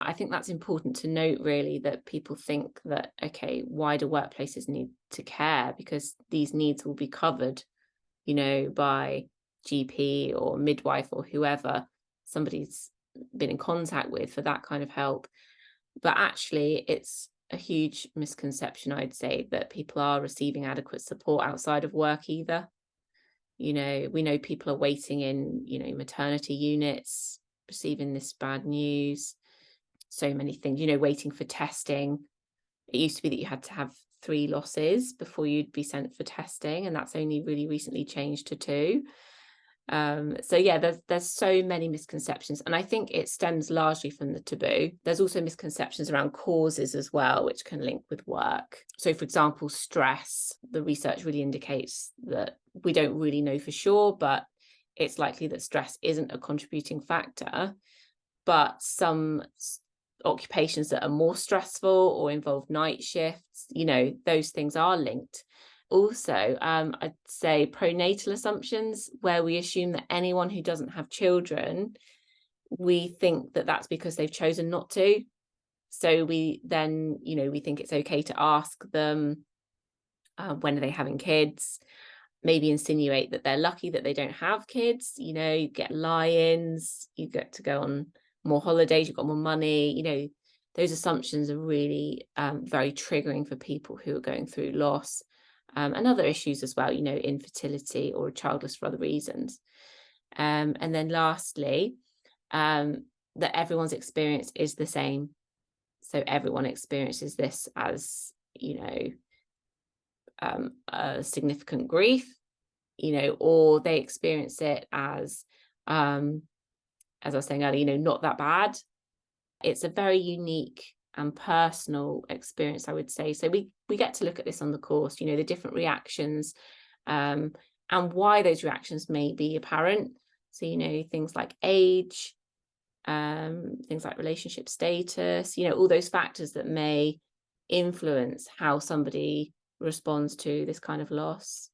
I think that's important to note, really, that people think that, okay, why do workplaces need to care? Because these needs will be covered, by GP or midwife or whoever somebody's been in contact with for that kind of help. But actually, it's a huge misconception, I'd say, that people are receiving adequate support outside of work either. We know people are waiting in, maternity units, receiving this bad news, so many things, waiting for testing. It used to be that you had to have 3 losses before you'd be sent for testing, and that's only really recently changed to 2. So yeah, there's so many misconceptions, and I think it stems largely from the taboo. There's also misconceptions around causes as well, which can link with work. So for example, stress, the research really indicates that we don't really know for sure, but it's likely that stress isn't a contributing factor. But some occupations that are more stressful or involve night shifts, those things are linked. Also, I'd say pronatal assumptions, where we assume that anyone who doesn't have children, we think that that's because they've chosen not to. So we then, we think it's okay to ask them, when are they having kids? Maybe insinuate that they're lucky that they don't have kids. You get lie-ins, you get to go on more holidays, you've got more money. Those assumptions are really very triggering for people who are going through loss. And other issues as well, infertility or childless for other reasons. And then lastly, that everyone's experience is the same. So everyone experiences this as, a significant grief, or they experience it as I was saying earlier, not that bad. It's a very unique and personal experience, I would say. So we get to look at this on the course, the different reactions, and why those reactions may be apparent. So, things like age, things like relationship status, all those factors that may influence how somebody responds to this kind of loss.